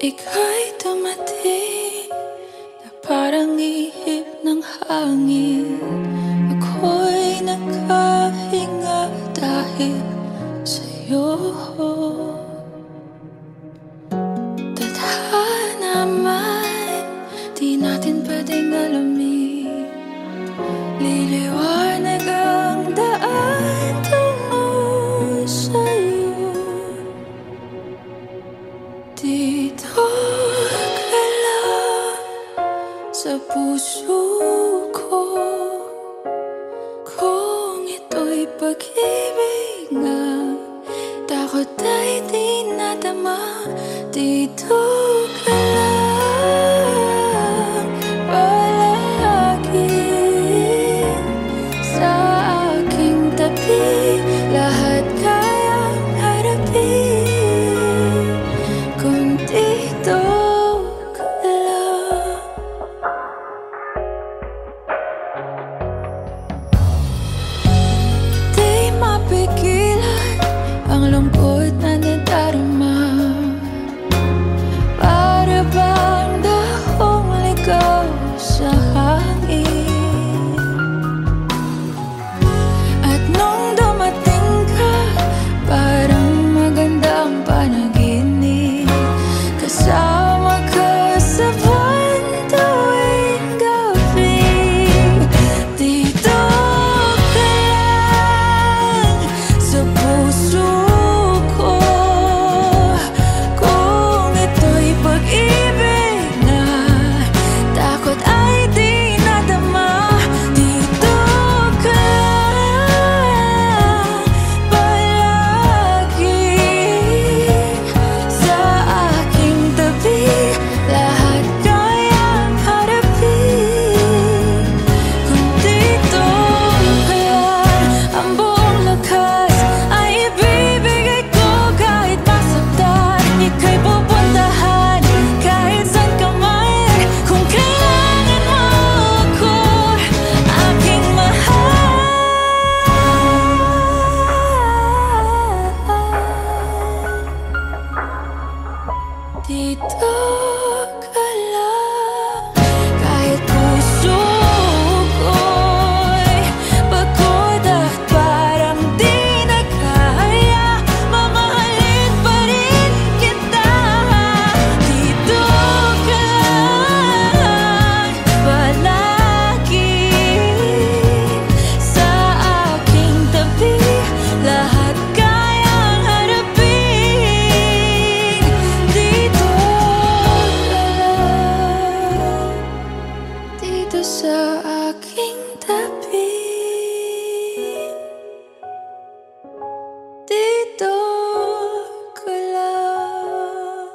Ika'y dumating na parang ihip ng hangin. Ako'y nakahinga dahil sa'yo. Tadhana man, di natin pwedeng alamin. Liliwanag ang daan tungo sa'yo. Dito ka lang sa puso ko. Kung ito'y pag-ibig nga, takot ay di nadama. Dito ka lang palagi sa aking tabi. Lahat kayang harapin kung dito ka lang. Di mapigilan ang lungkot na nadarama. Para bang dahong ligaw sa hangin. At nung dumating ka, parang magandang panaginip. Kasama ka sa buwan tuwing gabi. Dito ka lang sa puso ko. Kung ito'y pag-ibig na, takot ay di nadama. Dito ka lang palagi sa aking tabi. Lahat kayang harapin kung dito ka lang. Ang buong lakas ay ibibigay ko kahit masaktan. Ika'y pupuntahan kahit saan ka man. Kung kailangan mo ako, aking mahal. Dito ka lang kahit puso ko'y pagod at parang di na kaya. Mamahalin pa rin kita. Dito ka lang palagi sa aking tabi. Lahat kayang harapin. Dito ka lang, dito sa aking tabi. Dito ka lang.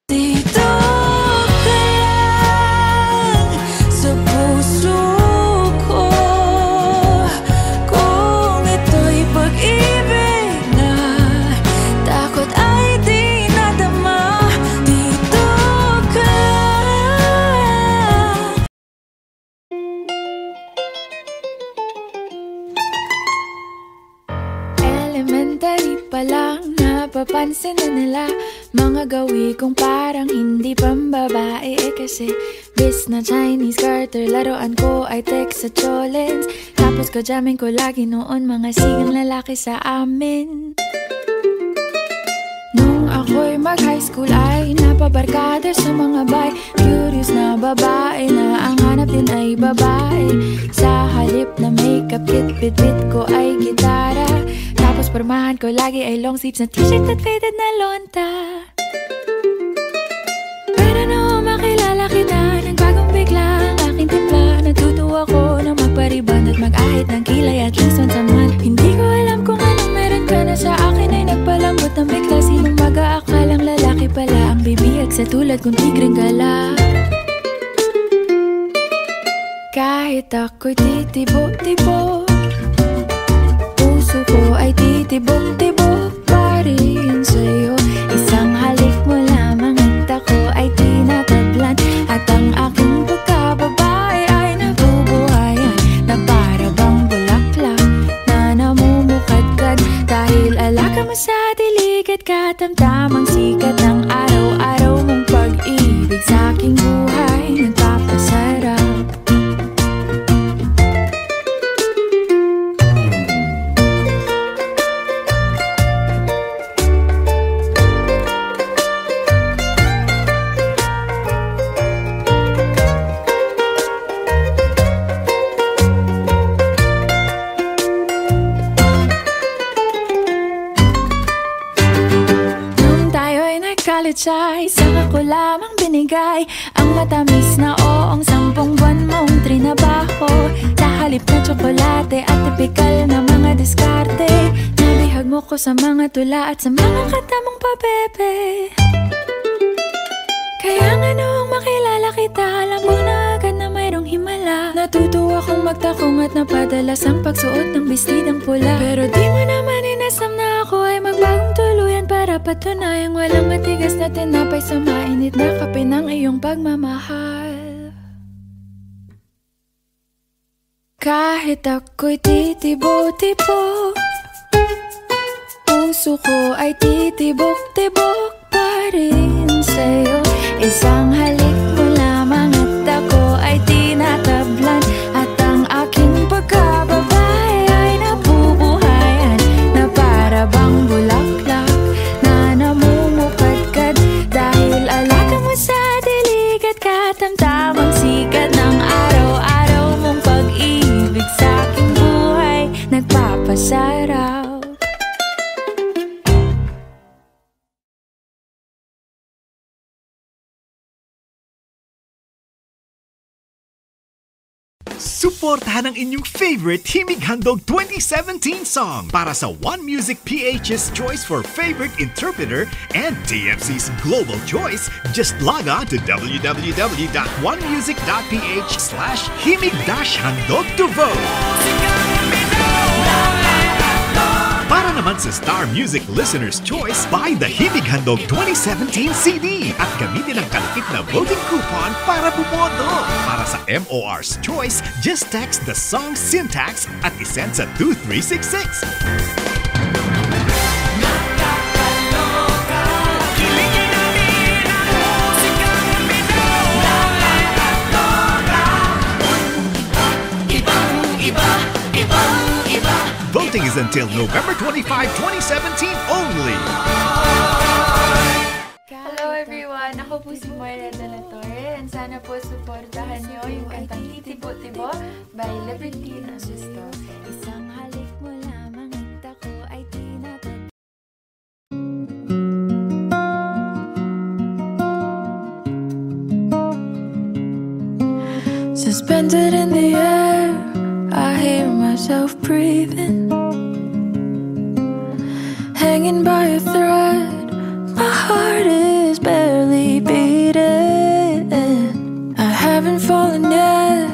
Dito ka lang sa puso ko. Kung ito'y pag-ibig na, takot ay di nadama. Dito ka lang. Elementary pa lang, napapansin na nila mga gawi kong parang hindi pambabae. Kasi bis na Chinese Carter, laruan ko ay text sa cholens. Tapos kajamin ko lagi noon mga sigang lalaki sa amin. Nung ako'y mag-high school ay napabarkada sa mga bay. Curious na babae na ang hanap din ay babae. Sa halip na makeup kit, bit-bit ko ay gitara. Tapos pormahan ko lagi ay long sleeves na t-shirt at faded na lonta. Pero nung makilala kita, nagbagong bigla ang aking timpla. Natutuwa ko na magpariban at mag-ahit ng kilay at least once a month. Hindi ko alam kung anong meron ka na sa akin ay nagpalambot ng bigla. Sinong mag-aakalang lalaki pala ang bibihag sa tulad kong tigreng gala. Kahit ako'y titibok-tibok, puso ko ay titibok-tibok pa rin. katamtamang sikat ng araw-araw mong pag-ibig sa aking buhay nagpapasarap. Ay, saka ko lamang binigay ang matamis na oong 10 buwan mong trinabaho. Sa halip na tsokolate at tipikal na mga diskarte, nabihag mo ko sa mga tula at sa mga katamong pabebe. Kaya nga noong makilala kita, alam mo na agad na mayroong himala. Natutuwa kong magtakong at napadalas ang pagsuot ng bestidang pula. Pero di mo naman inasam na ako ay magbagong tuluyan para patunayang walang matigas na tinapay sa mainit na kape ng iyong pagmamahal. Kahit ako'y titibo-tibo, puso ko ay titibok-tibok pa rin sa'yo. Isang halik mo lamang at ako ay tinatablan, at ang aking pagkababae ay nabubuhayan na para bang bulaklak na namumukadkad. Dahil alaga mo sa dilig at katamtamang sikat ng araw-araw mong pag-ibig sa aking buhay nagpapasarap. Suportahan ang inyong favorite Himig Handog 2017 song para sa One Music PH's choice for favorite interpreter and TFC's global choice. Just log on to www.onemusic.ph/himig-handog to vote. Para naman sa Star Music Listener's Choice, buy the Himig Handog 2017 CD at gamitin ang kalupit na voting coupon para bumoto. Para sa MOR's Choice, just text the song syntax at isend sa 2366. Voting is until November 25, 2017 only. Hello everyone! Ako po si Moira de la Torre, and sana po suportahan nyo yung kantang Titibo-Tibo by Libertine Augusto. Isang halik mo lamang at ako ay tinatag. Suspended in the air, I hear myself breathing, hanging by a thread. My heart is barely beating. I haven't fallen yet,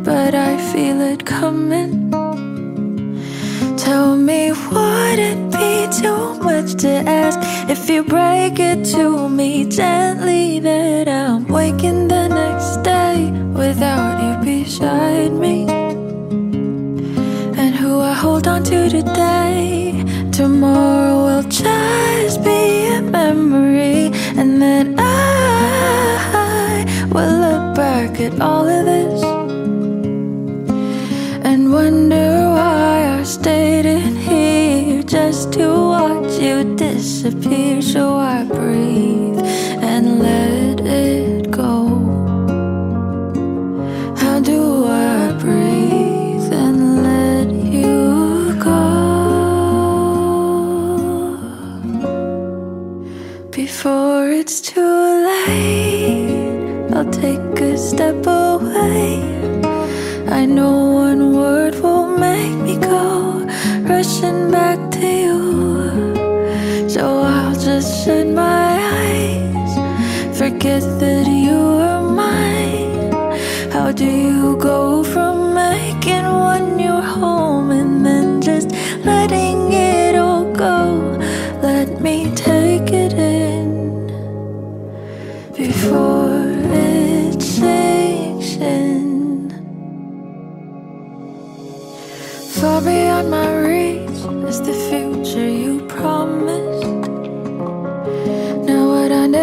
but I feel it coming. Tell me, would it be too much to ask if you break it to me gently that I'm waking the next day without you beside me? And who I hold on to today, tomorrow will just be a memory. And then I will look back at all of this and wonder why I stayed in here just to watch you disappear. So I breathe and let it go. How do I breathe and let you go before it's too late? I'll take a step away. I know one word will make me go rushing back to you. So I'll just shut my eyes, forget that you are mine. How do you go from making one your home and then just letting it all go? Let me take it in before it sinks in. Far beyond my reach is the future you promised.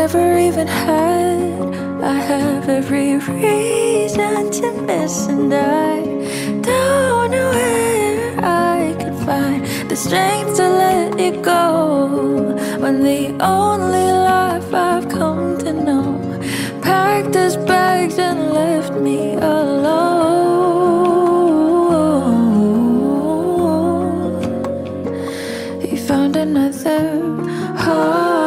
never even had. I have every reason to miss, and I don't know where I could find the strength to let it go, when the only life I've come to know packed his bags and left me alone. He found another home.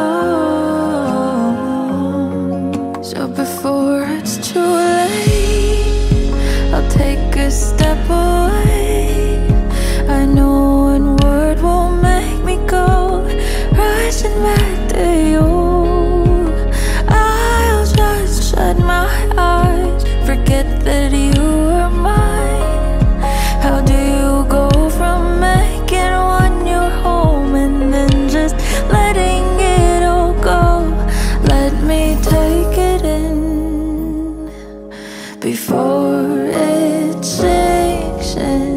So before it's too late, I'll take a step away. I know one word won't make me go rushing back to you. I'll just shut my eyes, forget that you are mine. How do you go from making one your home and then just letting it all go? Let me take it in before it sinks in.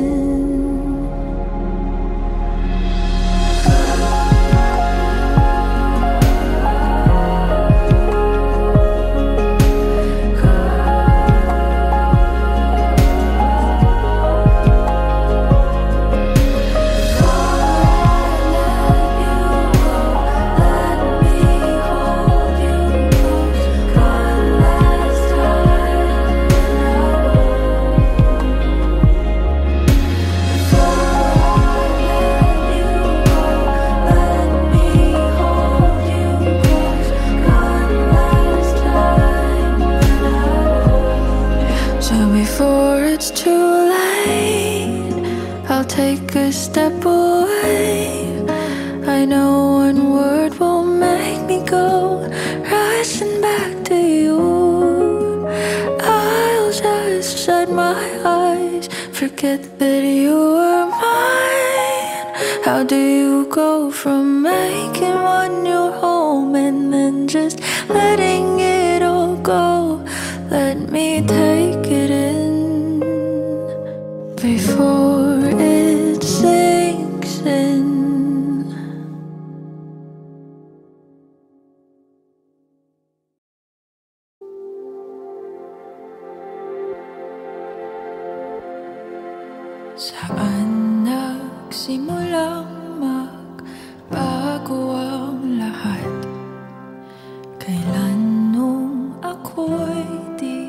Take a step away. I know one word won't make me go rushing back to you. I'll just shut my eyes, forget that you are mine. How do you go from making one your home and then just letting it all go? Let me take it in before it sinks in. Saan nagsimulang magbago ang lahat? Kailan nung ako'y di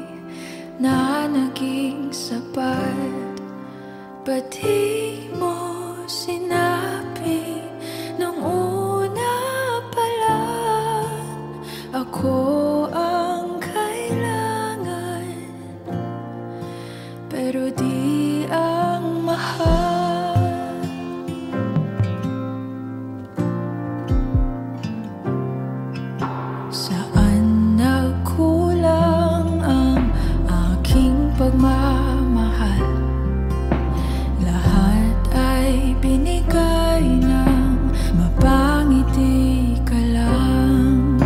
na naging sapat? Ba't di mo sinabi nung una pa lang ako ang kailangan, pero di ang mahal? Saan nagkulang ang aking pagmamahal? Binigay ng mapangiti ka lang.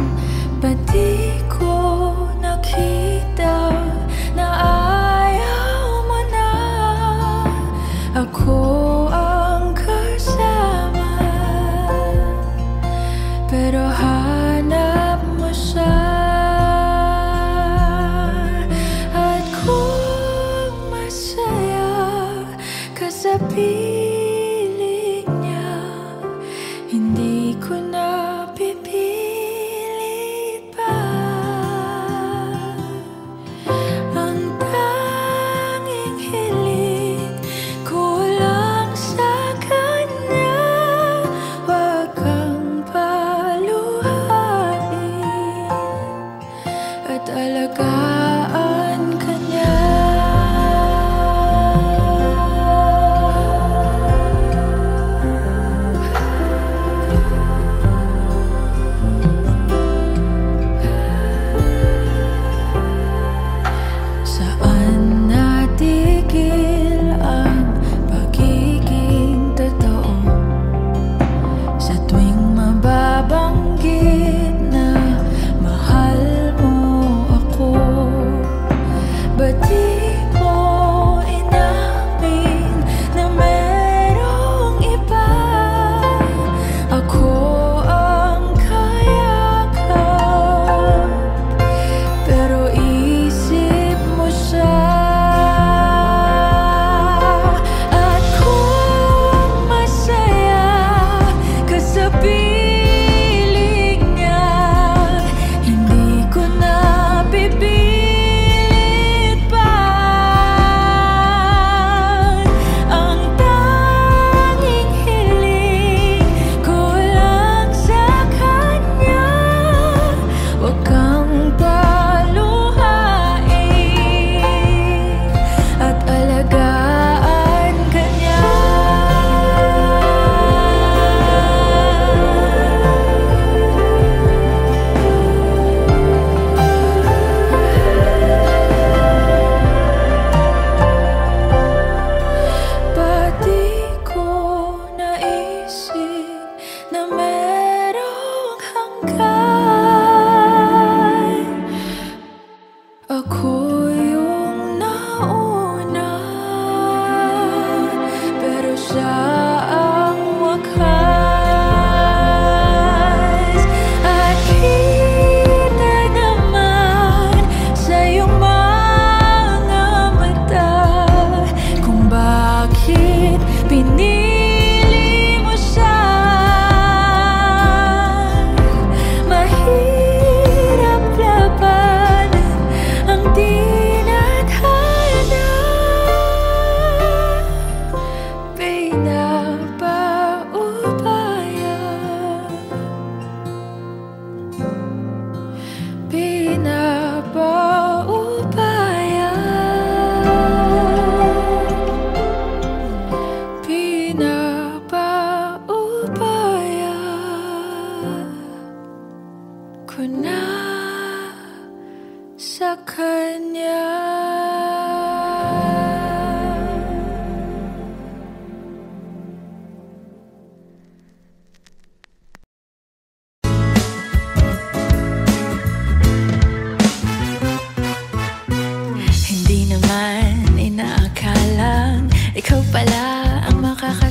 Ba't di ko nakita na ayaw mo na ako ang kasama? Pero hanap mo siya, at kung masaya ka sa piling niya, hindi ko na pipilit pa. Ang tanging hiling ko lang sa kanya, wag kang paluhain at alagaan ka niya.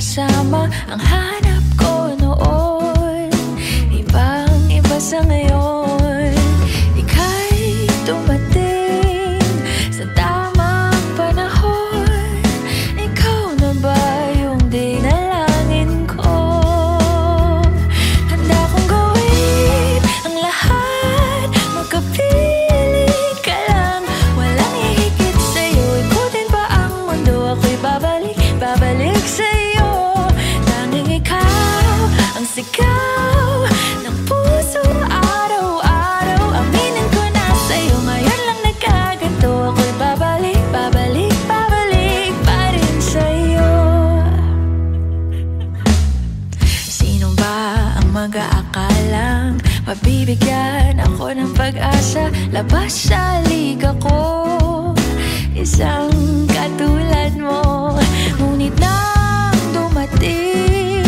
makakasama ang hanap ko noon. Ibang-iba sa ngayon. Ika'y dumating sa tamang panahon. Ikaw na ba yung dinalangin ko? Handa kong gawin ang lahat, magkapiling ka lang. Walang hihigit sa'yo, ikutin pa ang mundo. Ako'y babalik sa'yo. Tanging ikaw ang sigaw ng puso araw-araw. Aminin ko na sa'yo, ngayon lang nagkaganto. Ako'y babalik pa rin sa'yo. Sino ba ang mag-aakalang mabibigyan ako ng pag-asa? Labas sa liga ko, isang katulad mo. Ngunit nang dumating,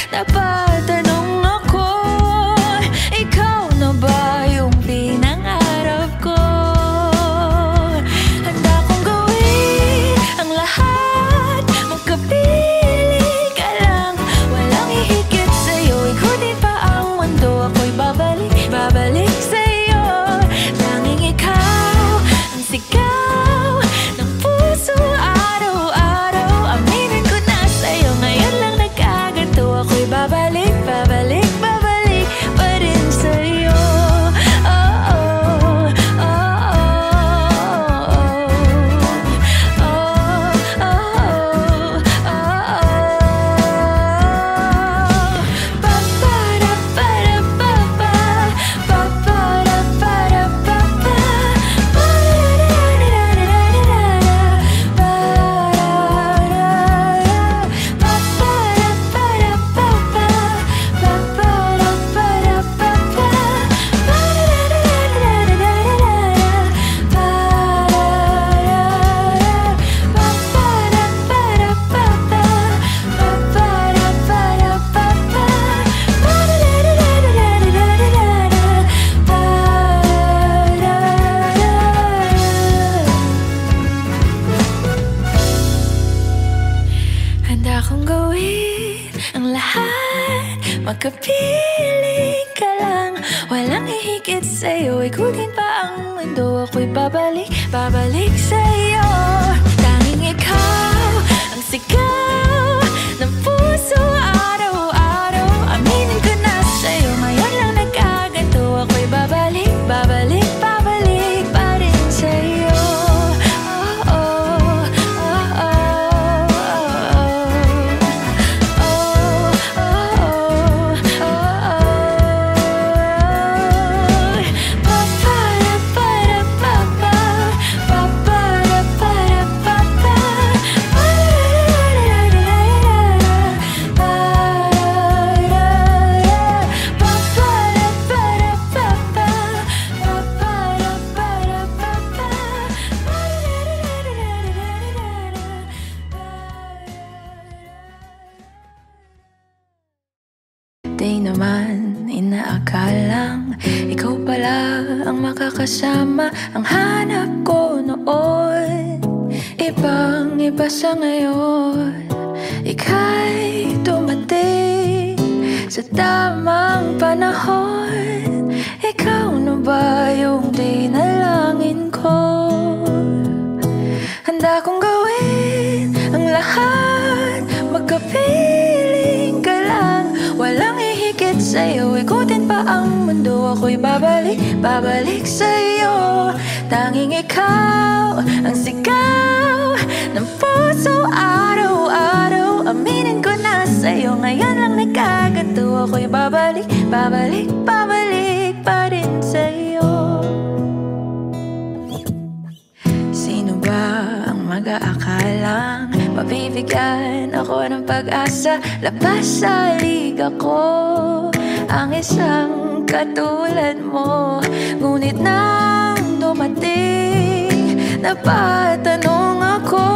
napatanong ako, ikaw na ba yung pinangarap ko? Handa kong gawin ang lahat, magkapiling ka lang. Walang hihigit sa'yo, ikutin pa ang mundo. Ako'y babalik sa'yo. Tanging ikaw ang sigaw ng puso araw-araw. Aminin ko na sa'yo, ngayon lang nagkaganto. Ako'y babalik pa rin sa'yo. Oh, oh, oh, oh, oh, oh, handa kong gawin ang lahat, magkapiling ka lang. Walang hihigit sa'yo, ikutin pa ang mundo. Ako'y babalik sa'yo. Tanging ikaw ang sigaw ng puso araw-araw. Aminin ko na sa'yo, ngayon lang nagkaganto. Ako'y babalik pa rin sa'yo. Oh, oh, oh, Di naman inaakalang ikaw pala ang makakasama ang hanap ko noon. Ibang-iba sa ngayon. Ika'y dumating sa tamang panahon. Ikaw na ba yung dinalangin ko? Handa kong gawin ang lahat, magkapiling ka lang. Walang hihigit sa'yo, ikutin pa ang mundo. Ako'y babalik sa'yo. Tanging ikaw ang sigaw ng puso araw-araw. Aminin ko na sa'yo, ngayon lang nagkaganto. Ako'y babalik pa rin sa'yo. Sino ba ang mag-aakalang mabibigyan ako ng pag-asa? Labas sa liga ko ang isang katulad mo. Ngunit nang dumating, napatanong ako,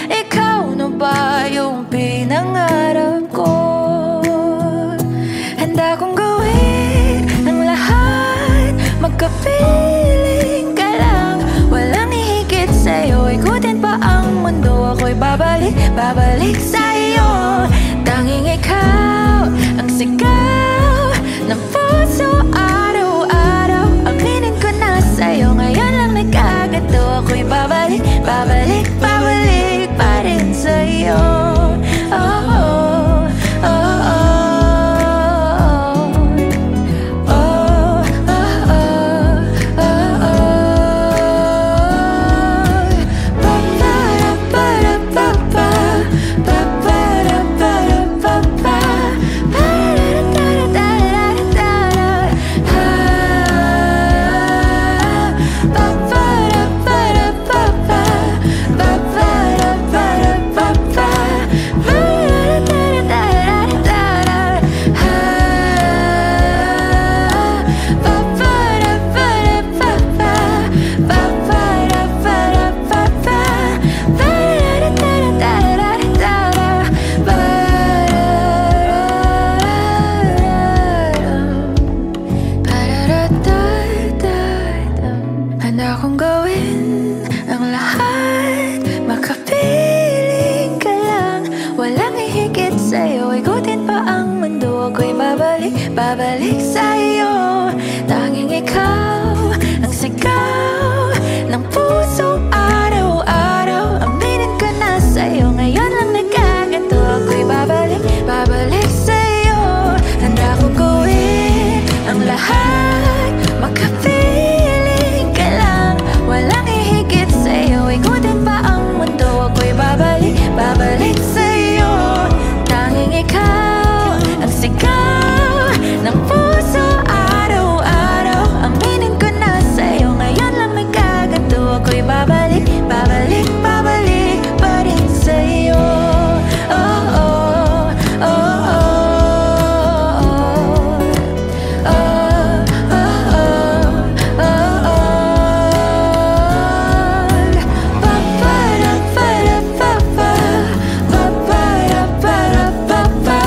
ikaw na ba yung pinangarap ko? Handa kong gawin ang lahat, magkapiling ka lang. Walang hihigit sa'yo, ikutin pa ang mundo. Ako'y babalik sa'yo. Tanging ikaw ang sigaw ng puso araw-araw. Aminin ko na sa'yo, ngayon lang nagkagato. Ako'y babalik, babalik, babalik pa rin sa'yo. Oh, oh, oh, oh. Babalik sa'yo, tanging ikaw ang sigaw ng puso araw-araw. Aminin ko na sa'yo, ngayon lang nagkagato. Ako'y babalik, babalik sa'yo. Handa kong gawin ang lahat, makapiling ka lang. Walang ihigit sa'yo, ikutin pa ang mundo. Ako'y babalik, babalik sa'yo. Tanging ikaw ang sigaw ng puso araw-araw. Aminin ko na sa'yo, ngayon lang nagkagato. Ako'y babalik, babalik, babalik pa rin sa'yo. Oh, oh, oh, oh, oh, oh, oh, oh, oh. Ba-ba-da-ba-da-ba-ba, ba-ba-da-ba-da-ba-ba.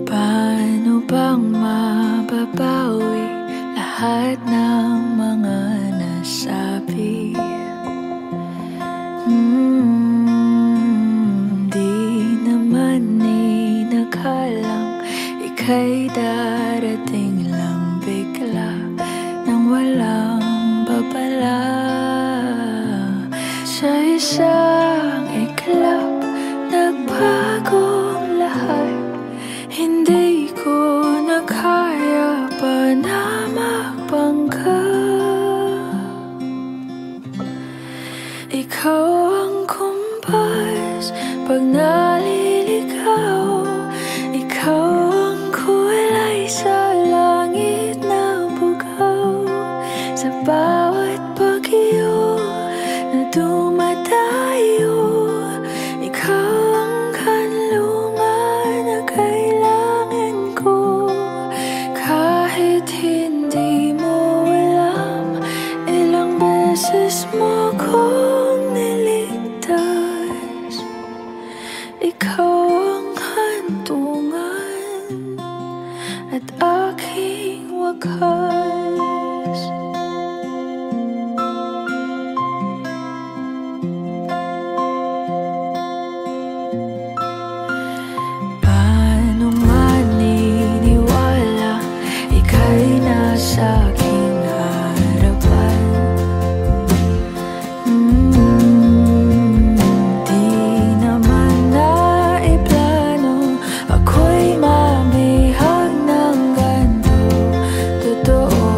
Paano bang mababawi lahat ng mga nasabi? Di naman inakalang ika'y darating lang bigla nang walang babala. Sa isang iglap, nagbagong lahat. Hindi ko na kaya pa na magpangka. Ikaw ang kumpas pag naliligaw. Ikaw ang kulay sa langit na bugaw. Sa bawat bagyo na dumadayo, ikaw ang kanlungan na kailangan ko. Kahit hindi mo alam, ilang beses mo kong niligtas. Ikaw ang hantungan at aking wakas. Paano maniniwala ika'y nasa aking harapan? Di naman naiplano ako'y mabihag ng ganito. Totoo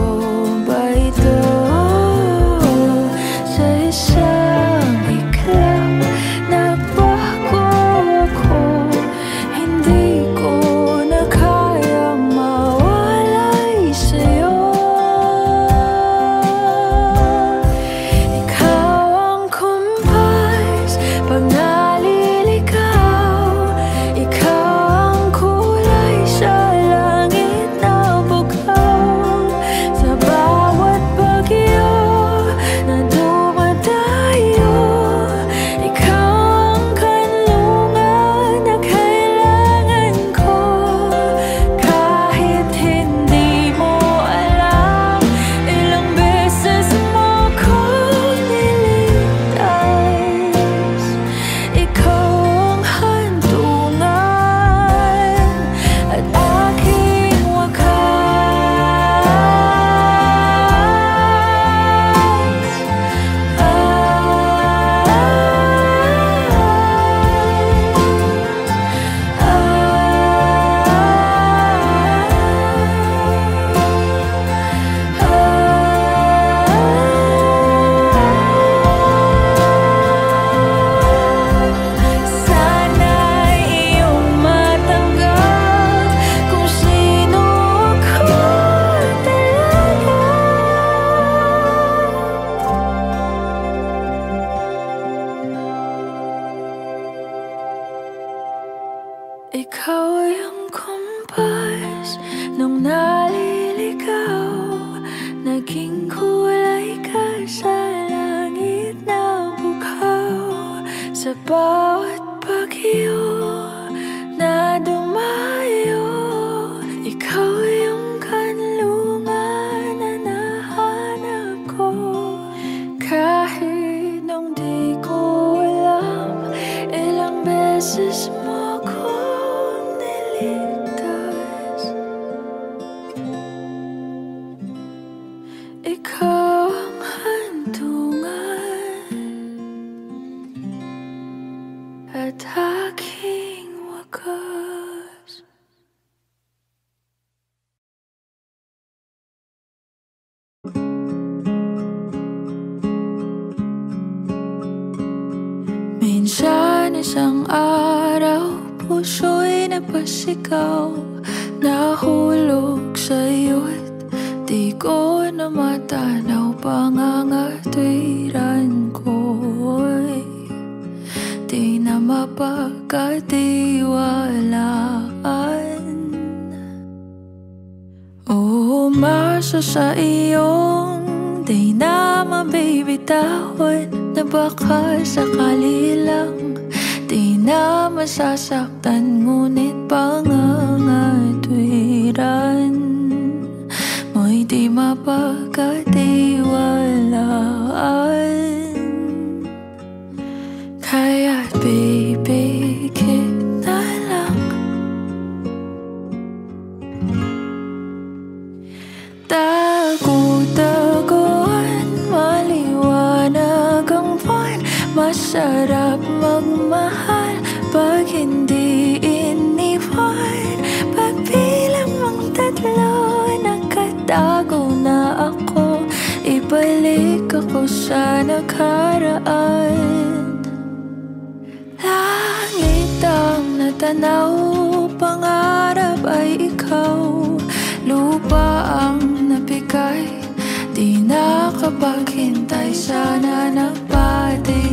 puso'y napasigaw, nahulog sa'yo't di ko na matanaw. Pangangatwiran ko'y di na mapagkatiwalaan. Umasa sa iyong di na mabibitawan, na baka sakali lang di na masasaktan. Ngunit pangangatwiran mo'y di mapagkatiwalaan. Kaya't bibigit na lang, tago-taguan, maliwanag ang buwan. Masarap magmahal pag hindi iniwan. Pagbilang mong tatlo, nakatago na ako. Ibalik ako sa nakaraan. Langit ang natanaw, pangarap ay ikaw. Lupa ang nabigay, di nakapaghintay. Sana napatintero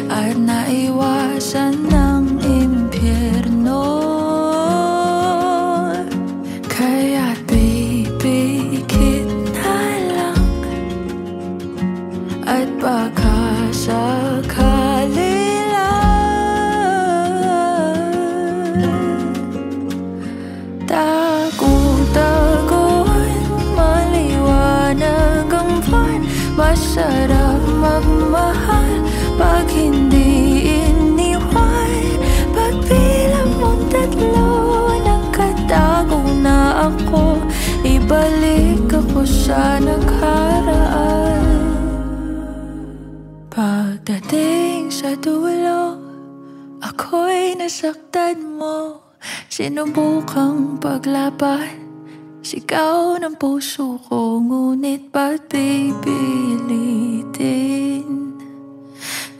at naiwasan ng impyerno. Kaya't bibigit na lang, at baka sakali lang. Tago-taguan, maliwanag ang buwan. Masarap magmahal pag hindi iniwan. Pagbilang mong tatlo, nakatago na ako. Ibalik ako sa nakaraan. Pagdating sa dulo, ako'y nasaktan mo. Sinubukang paglaban, sigaw ng puso ko. Ngunit ba't pipilitin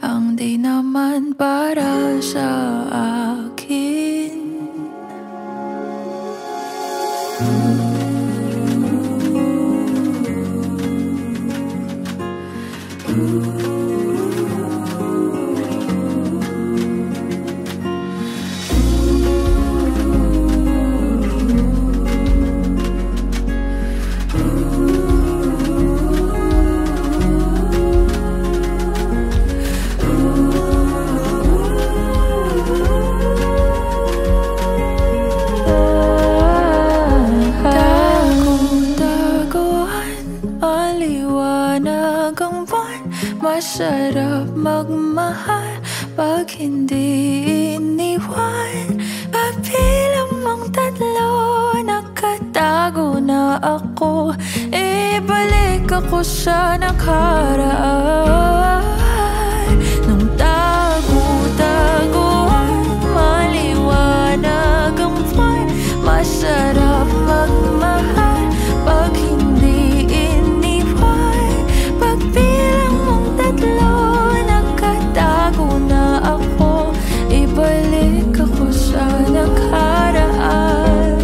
ang di naman para sa akin? Masarap magmahal pag hindi iniwan. Pagbilang mong tatlo, nakatago na ako. Ibalik ako sa nakaraan. Nung tago-taguan, maliwanag ang buwan. Masarap magmahal pag hindi iniwan. Pagbilang mong tatlo, nakatago na ako. Ibalik ako sa nakaraan.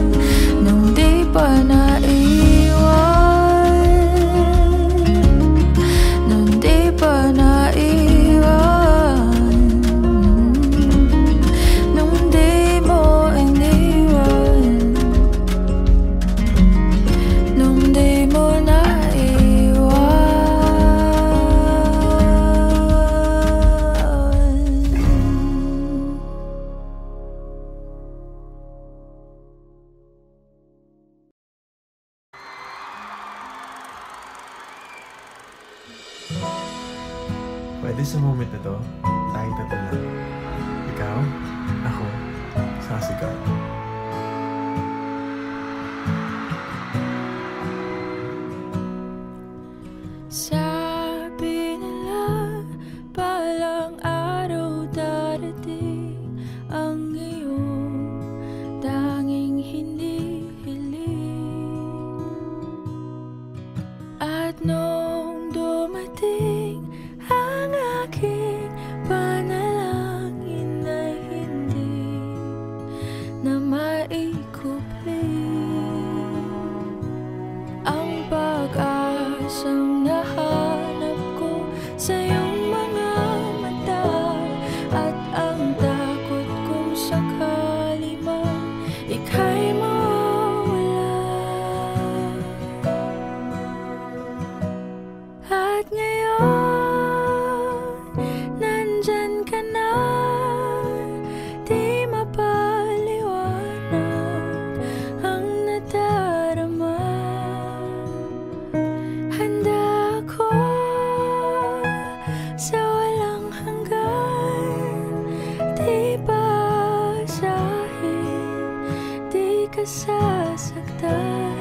Nung di pa naiwan, nung di pa naiwan, nung di mo iniwan, nung di mo naiwan. Pwede sa moment na to, tayong tatlo lang. Ikaw, ako, sasigaw. Sabi nila, palang araw darating ang iyong tanging hinihiling. At nung dumating ang aking panalangin sasaktan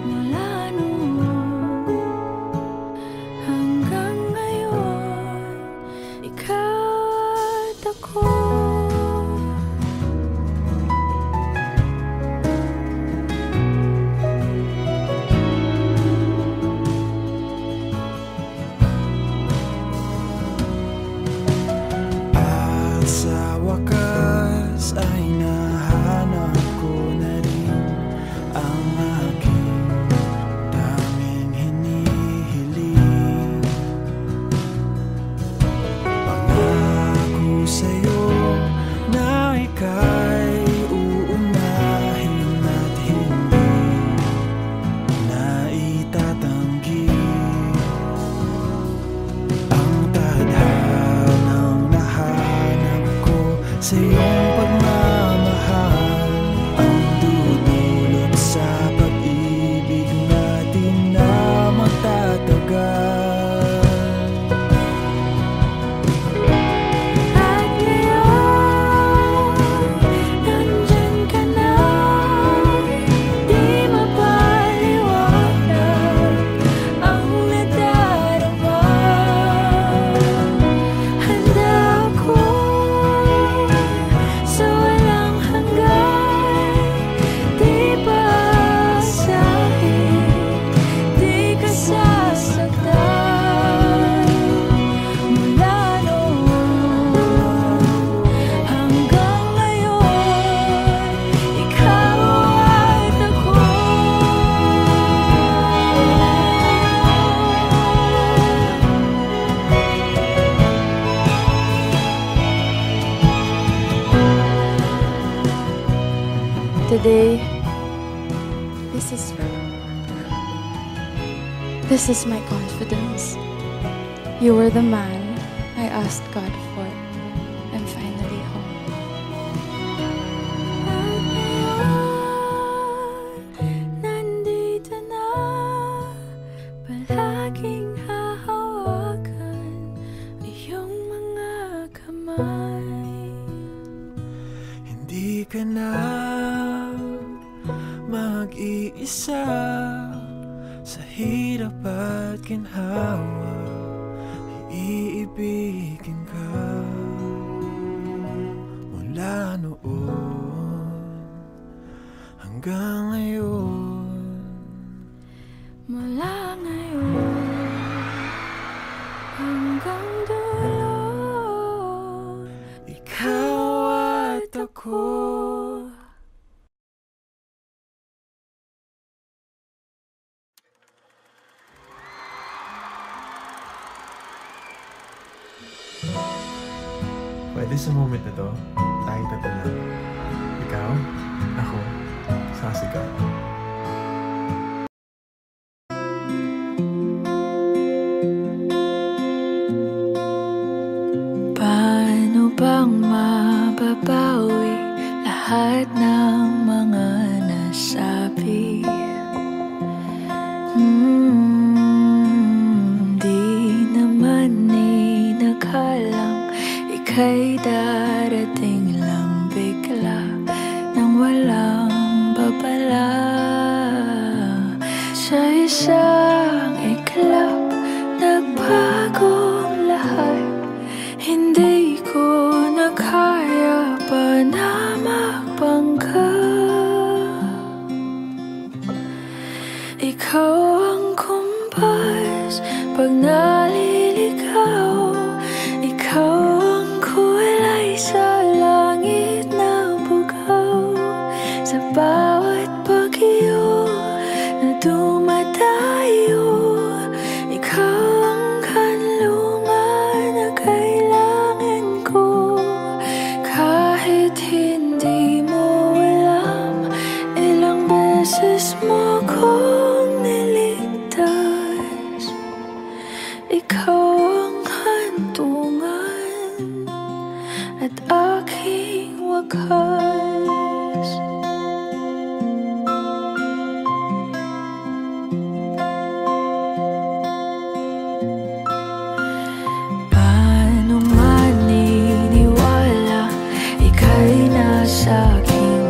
mula noon hanggang ngayon. Ikaw at ako. Sa wakas ay nahanap ko na rin ang aking daming hinihiling. Pangako sa'yo na ika'y uunahin at hindi na itatanggi ang tadhanang sa iyong pagmamahal, ang dudulot sa pag-ibig natin na magtatagal. At ngayon, nandyan ka na, di mapaliwanag ang nadarama. Handa ako sa walang hanggan, di paasahin, di ka sasaktan. Mula noon hanggang ngayon, ikaw at ako. Today, this is my confidence. You were the man I asked God for. I'm finally home. Nandito na, palaging hahawakan iyong mga kamay. Hindi ka na mag-iisa sa hirap at ginhawa, iibigin ka mula noon hanggang ngayon. Mula ngayon hanggang dulo, Ikaw at ako. Pwede sa moment na to, tayo tatlo lang. Ikaw, ako, sasigaw. paano bang mababawi lahat ng mga nasabi? Di naman inakalang ika'y darating lang bigla nang walang babala. Sa isang iglap, nagbagong lahat. Hindi ko na kaya pa na magpangka. Ikaw ang kumpas pag naliligaw. Ikaw ang kulay sa langit na bugaw. Sa bawat bagyo na dumadayo, ikaw ang kanlungan na kailangan ko. Kahit hindi mo alam, ilang beses mo kong niligtas. Ikaw ang hantungan at aking wakas. Paano maniniwala ika'y nasa aking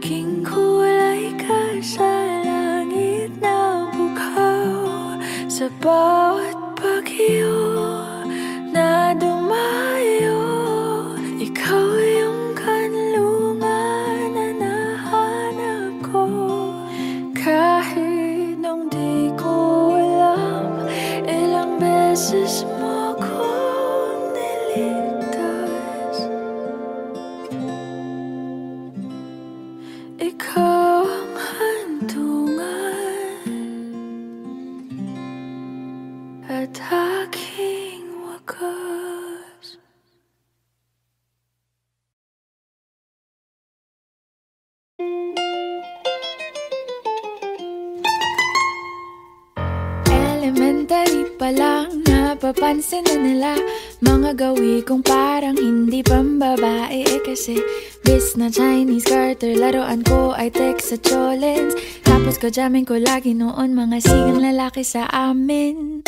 aking kulay ka sa langit na bughaw. Sa bawat bagyo na dumayo, ikaw yung kanlungan na nahanap ko. Kahit nung di ko alam, ilang beses mo kong niligtas. Ikaw ang hantungan at aking wakas. Elementary pa lang, napapansin na nila mga gawi kong parang hindi pambabae. Kasi bis na Chinese garter, laruan ko ay text sa cholens. Tapos ko jamming ko lagi noon mga sigang lalaki sa amin.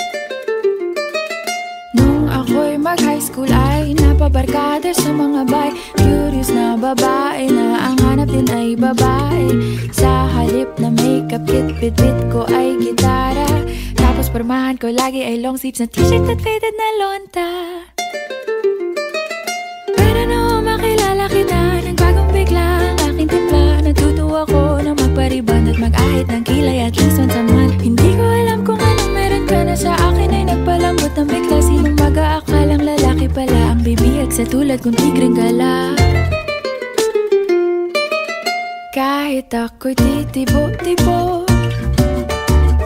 Nung ako'y mag-high school ay napabarkada sa mga bay. Curious na babae na ang hanap din ay babae. Sa halip na makeup kit, bit-bit ko ay gitara. Tapos pormahan ko lagi ay long sleeves na t-shirt at faded na lonta. Pero noong makilala kita, nagbagong bigla ang aking timpla. Natutuwa ko na magpariban at mag-ahit ng kilay at least once a month. Hindi ko alam kung anong meron ka na sa akin ay nagpalambot ng bigla. Sinong mag-aakalang lalaki pala ang bibihag sa tulad kong tigreng gala. Kahit ako'y titibok-tibok,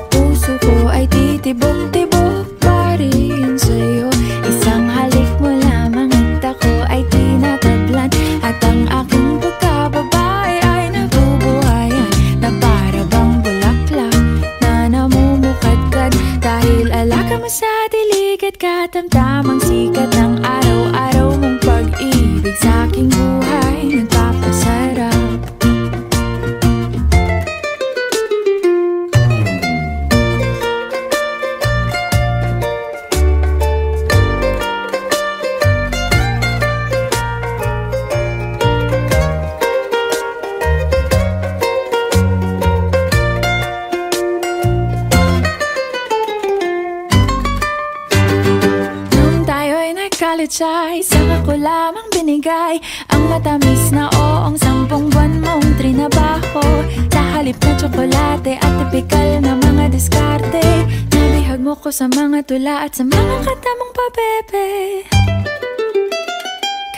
puso ko ay titibok-tibok pa rin sa'yo. Isang halik mo lamang at ako ay tinatablan. At ang aking pagkababae ay nabubuhayan na para bang bulaklak na namumukadkad. Dahil alaka mo sa dilig at katamtamang sikat ng araw-araw mong pag-ibig sa aking buhay nagpapasarap. Ay saka ko lamang binigay ang matamis na oong 10 buwan mong trinabaho. Sa halip na tsokolate at tipikal na mga diskarte, nabihag mo ko sa mga tula at sa mga katamong pabebe.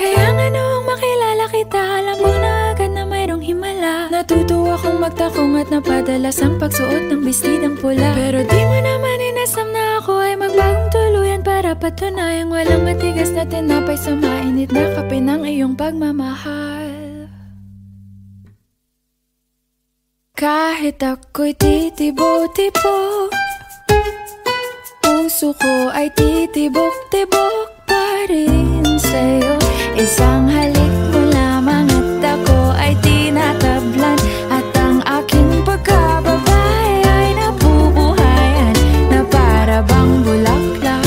Kaya nga noong makilala kita, alam mo na agad na mayroong himala. Natutuwa kong magtakong at napadalas ang pagsuot ng bestidang pula. Pero di mo naman inasam na ako ay magbagong tuluyan para patunayang walang matigas na tinapay sa mainit na kape ng iyong pagmamahal. Kahit ako'y titibo-tibo, puso ko ay titibok-tibok pa rin sa'yo. Isang halik mo lamang at ako ay tinatablan. At ang aking pagkababae ay nabubuhayan na para bang bulaklak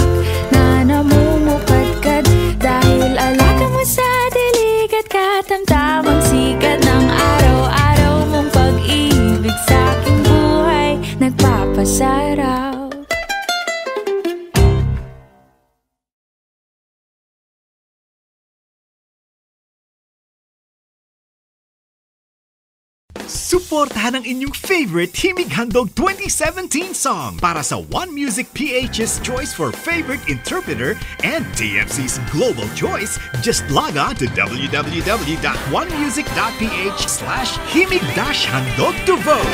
na namumukadkad. Dahil alaka mo sa dilig at katamtamang sikat ng araw-araw mong pag-ibig sa aking buhay nagpapasarap. Suportahan ang inyong favorite Himig Handog 2017 song para sa One Music PH's choice for favorite interpreter and TFC's global choice. Just log on to www.onemusic.ph/himig-handog to vote.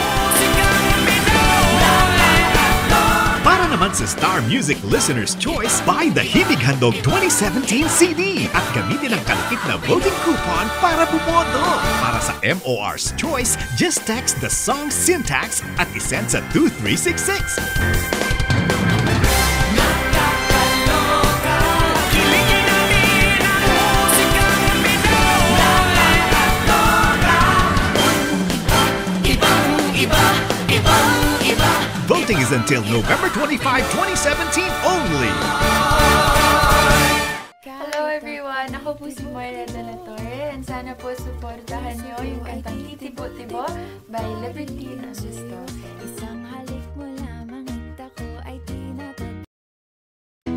Para naman sa Star Music Listener's Choice, buy the Himig Handog 2017 CD at gamitin ang kalupit na voting coupon para bumoto. Para sa MOR's Choice, just text the song syntax at isend sa 2366. Voting is until November 25, 2017 only. Hello everyone! Ako Ako po si Moira de la Torre and sana po supportahan nyo yung kantang Titibo-Tibo by Libertine Augusto. Isang halik mo lamang at ako ay tinatag.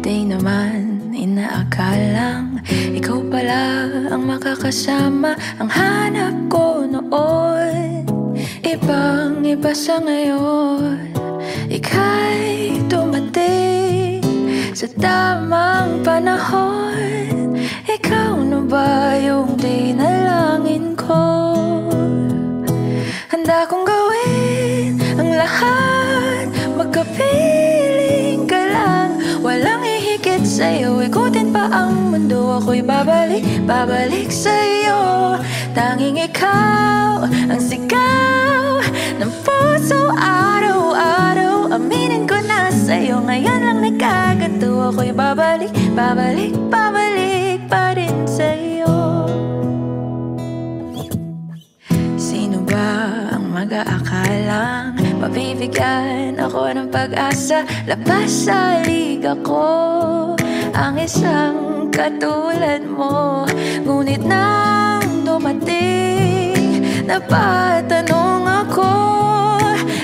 Di naman inaakalang ikaw pala ang makakasama ang hanap ko noon. Ibang-iba sa ngayon, ika'y dumating sa tamang panahon. Ikaw na ba yung dinalangin ko? Handa kong gawin ang lahat, magkapiling ka lang. Walang ihigit sa'yo, ikutin pa ang mundo. Ako'y babalik sa'yo. Tanging ikaw ang sigaw ng puso araw-araw. Aminin ko na sa'yo, ngayon lang nagkaganto. Ako'y babalik pa rin sa'yo. Sino ba ang mag-aakalang mabibigyan ako ng pag-asa? Labas sa liga ko ang isang katulad mo. Ngunit nang dumating, napatanong ako,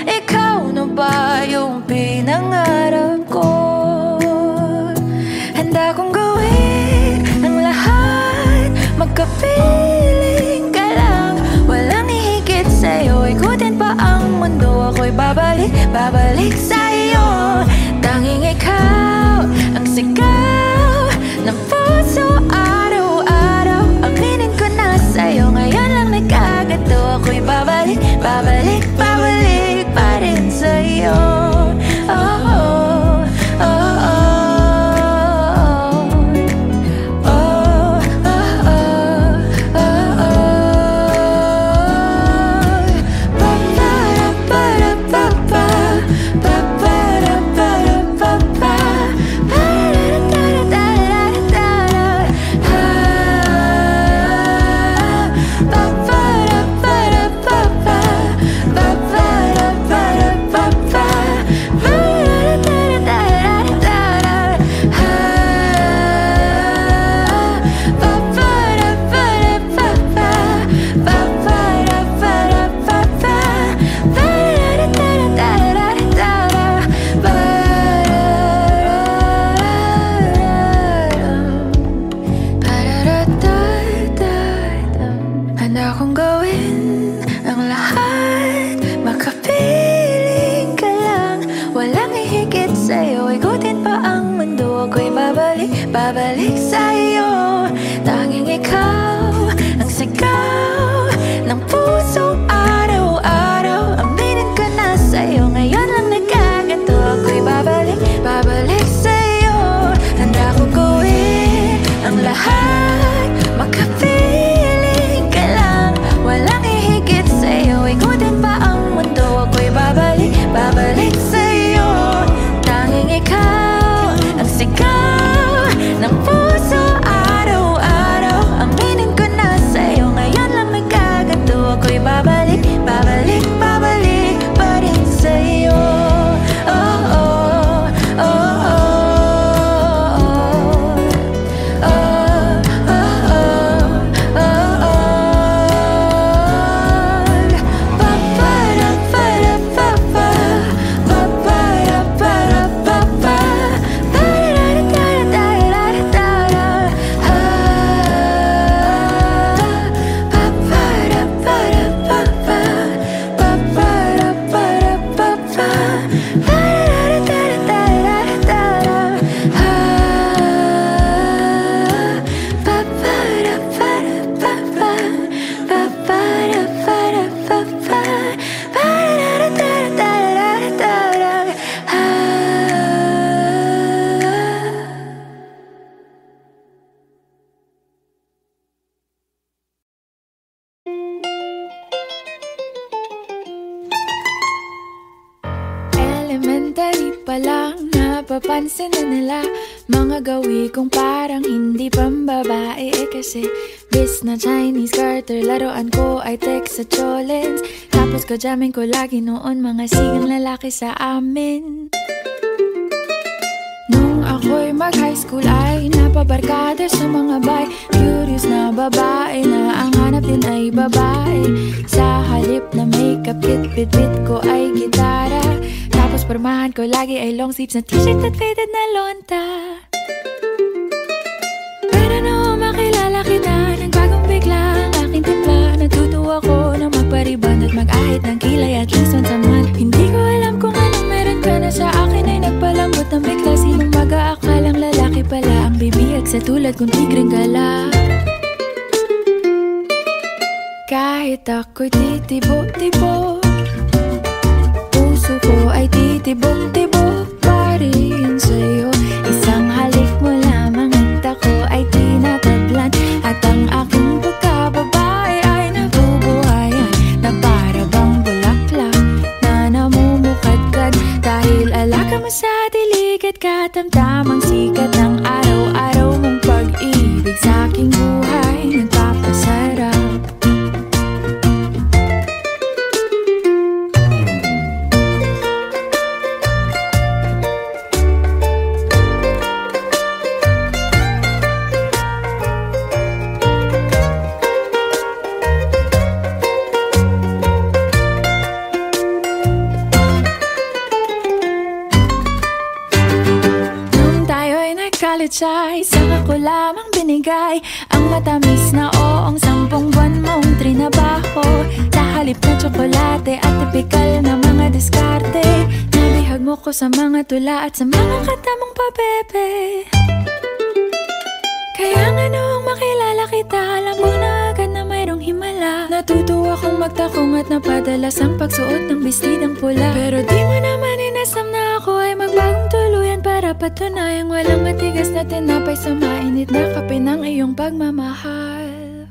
ikaw na ba yung pinangarap ko? Handa kong gawin ang lahat, magkapiling ka lang. Walang ihigit sa'yo, ikutin pa ang mundo. Ako'y babalik sa'yo. Tanging ikaw ang sigaw ng puso araw-araw. Aminin ko na sa'yo, ngayon lang nagkaganto. Ako'y babalik pa rin sa'yo. Babalik sa'yo, tanging ikaw ang sigaw ng puso araw-araw. Aminin ko na sa'yo, ngayon lang nagkaganto. Ako'y babalik sa'yo. Handa kong gawin ang lahat, magkapiling ka lang. Walang ihigit sa'yo, ikutin pa ang mundo. Ako'y babalik sa'yo. Tanging ikaw ang sigaw ng puso araw-araw. Aminin ko na sa'yo, ngayon lang nagkaganto. Ako'y babalik pa rin sa'yo. Elementary pa lang, napapansin na nila mga gawi kong parang hindi pambabae. Kasi bis na Chinese garter, laruan ko ay text sa cholens. Tapos kajamin ko lagi noon mga sigang lalaki sa amin. Nung ako'y mag-high school ay napabarkada sa mga bay. Curious na babae na ang hanap din ay babae. Sa halip na makeup kit, bit-bit ko ay gitara. Tapos pormahan ko lagi ay long sleeves na t-shirt at faded na lonta. Pero noong makilala kita, nagbagong bigla ang aking timpla. Natutuwa ko na magpariban at mag-ahit ng kilay at least once a month. Hindi ko alam kung anong meron ka na sa akin ay nagpalambot ng bigla. Sinong mag-aakalang lalaki pala ang bibihag sa tulad kong tigreng gala. Kahit ako'y titibok-tibok, puso ko ay titibok-tibok pa rin sa'yo. Isang halik mo lamang at ako ay tinatablan. At ang aking pagkababae ay nabubuhayan na para bang bulaklak na namumukadkad. Dahil alaga mo sa dilig at katamtamang sikat ng araw-araw mong pag-ibig sa aking buhay nagpapasarap. Ay, saka ko lamang binigay ang matamis na oong 10 buwan mong trinabaho. Sa halip na tsokolate at tipikal na mga diskarte, nabihag mo ko sa mga tula at sa mga katamong pabebe. Kaya nga noong makilala kita, alam mo na agad na mayroong himala. Natutuwa kong magtakong at napadalas ang pagsuot ng bestidang pula. Pero di mo naman inasam na ako ay magbagong tuluyan para patunayang walang matigas na tinapay sa mainit na kape ng iyong pagmamahal.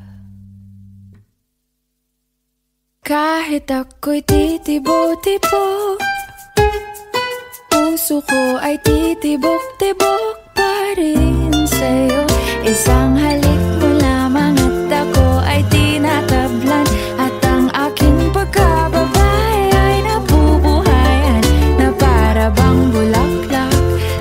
Kahit ako'y titibo-tibo, puso ko ay titibok-tibok pa rin sa'yo. Isang halik mo lamang at ako ay tinatablan. At ang aking pagkababae ay nabubuhayan na para bang bulaklak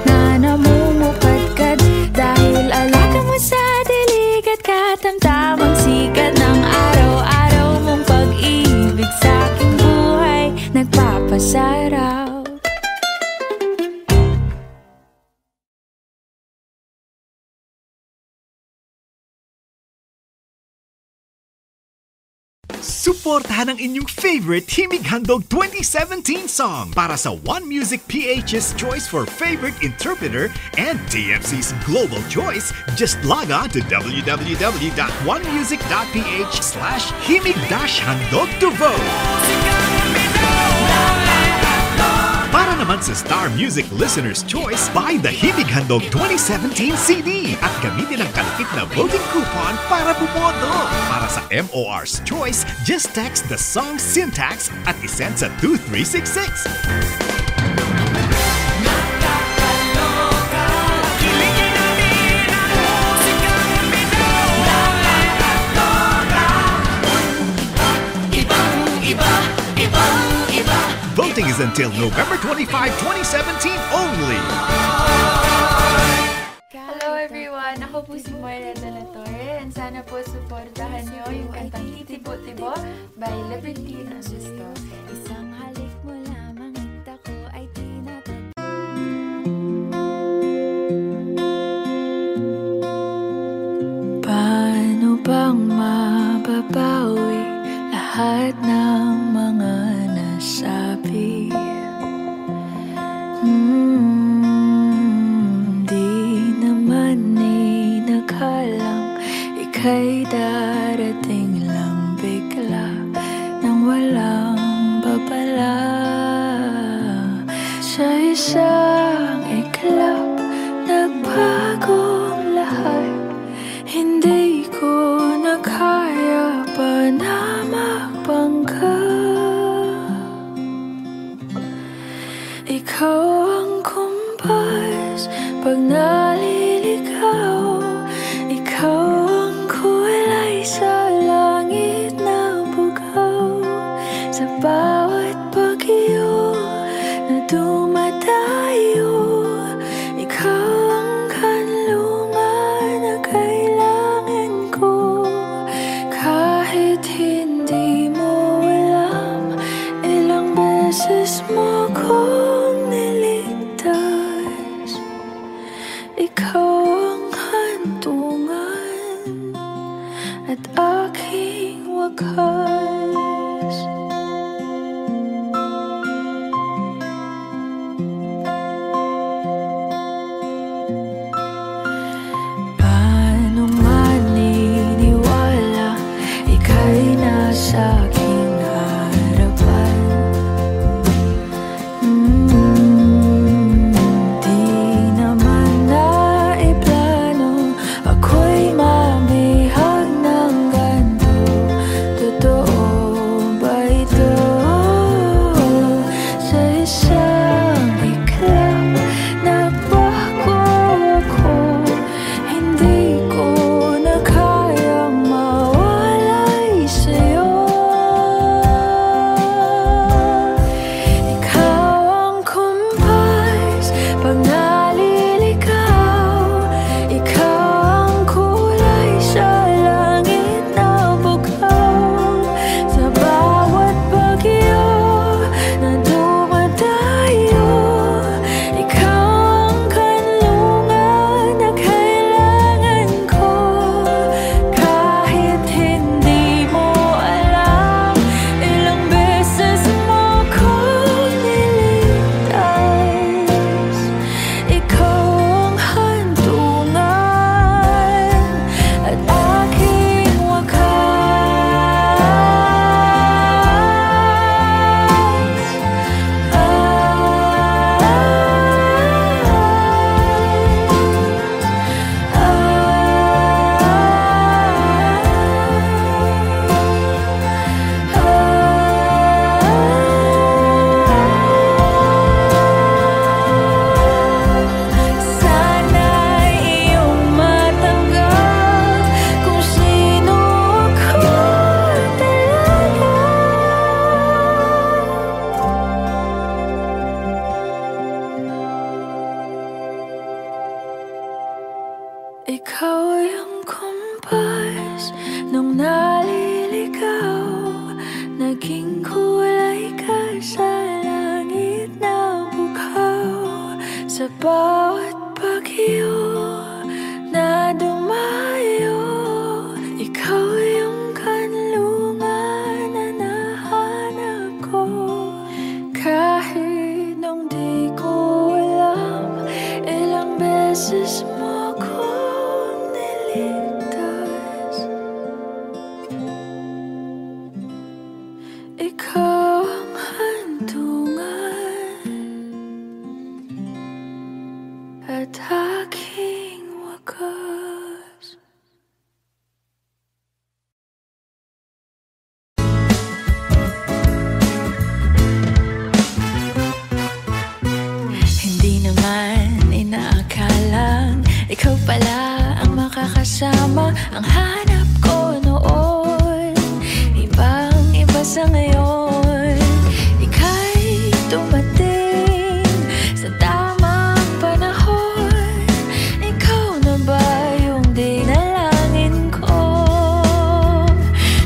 na namumukadkad. Dahil alaga mo sa dilig at katamtamang sikat ng araw-araw mong pag-ibig sa aking buhay nagpapasarap. Suportahan ang inyong favorite Himig Handog 2017 song para sa One Music PH's choice for favorite interpreter and TFC's global choice. Just log on to www.onemusic.ph/himig-handog to vote. Para naman sa Star Music Listener's Choice, buy the Himig Handog 2017 CD at gamitin ang kalupit na voting coupon para bumoto. Para sa MOR's Choice, just text the song syntax at isend sa 2366. Voting is until November 25, 2017 only. Hello everyone! Ako po si Moira de la Torre and sana po suportahan nyo yung kantang Titibo-Tibo by Libertino Justo. Isang halik mo lamang at ako ay tinatab. Paano bang mababawi lahat ng mga nasabi? Di naman inakalang ika'y darating lang bigla nang walang babala. Sa isang iklap, nagbagong lahat. Hindi ko na kaya pa na magpangka. Ikaw ang kumpas pag naliligaw. Ikaw ang kulay sa langit na bugaw. Sa bawat pag-iyo na dumadayo, ikaw ang ikaw ang hantungan at aking wakas. Hindi naman inaakalang ikaw pala ang makakasama. Ang hanap ko noon, ibang-iba sa ngayon. Ika'y dumating sa tamang panahon. Ikaw na ba yung dinalangin ko?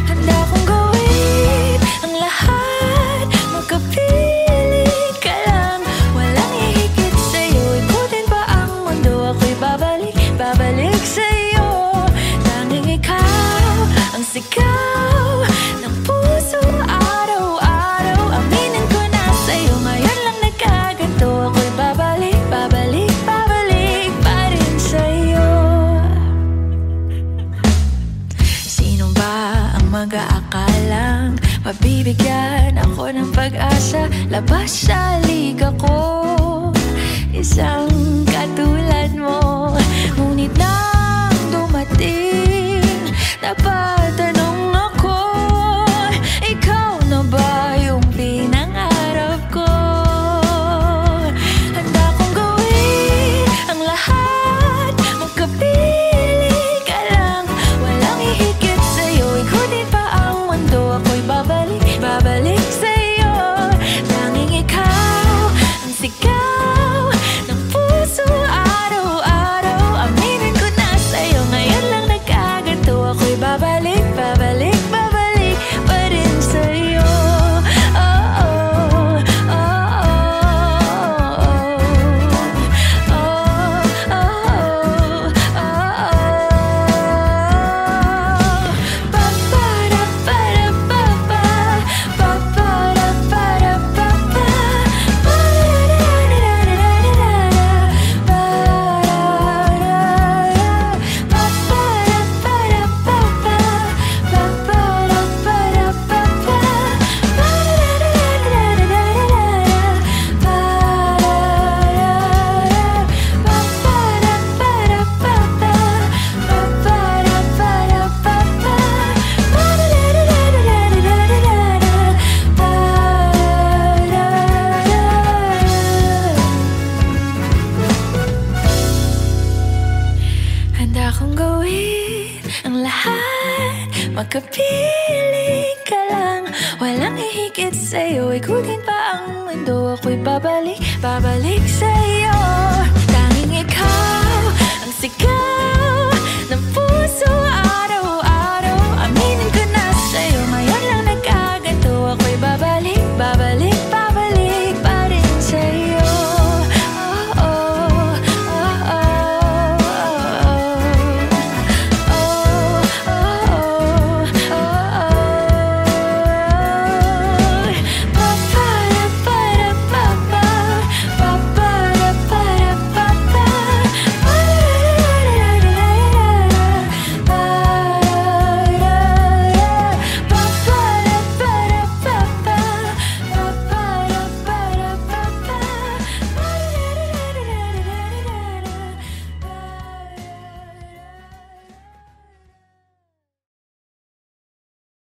Handa kong gawin ang lahat, magkapiling ka lang. Walang ihigit sa'yo, ikutin pa ang mundo. Ako'y babalik, babalik sa'yo. Tanging ikaw ang sigaw ng puso araw-araw. Aminin ko na sa'yo, ngayon lang nagkaganto. Ako'y babalik, babalik, babalik pa rin sa'yo. Sino ba ang mag-aakalang mabibigyan ako ng pag-asa? Labas sa liga ko, isang katulad mo. Ngunit nang dumating, napatanong ako, ikaw na ba yung pinangarap ko? Handa kong gawin ang lahat, magkapiling ka lang. Walang ihigit sa'yo, ikutin pa ang mundo. Ako'y babalik, babalik sa'yo. Tanging ikaw ang sigaw ng puso araw-araw. Aminin ko na sa'yo, ngayon lang nagkaganto. Ako'y babalik, babalik, babalik pa rin sa'yo. Oh, oh, oh, oh, oh, oh, oh, handa kong gawin ang lahat, magkapiling ka lang. Walang ihigit sa'yo, ikutin pa ang mundo. Ako'y babalik, babalik sa'yo. Tanging ikaw ang sigaw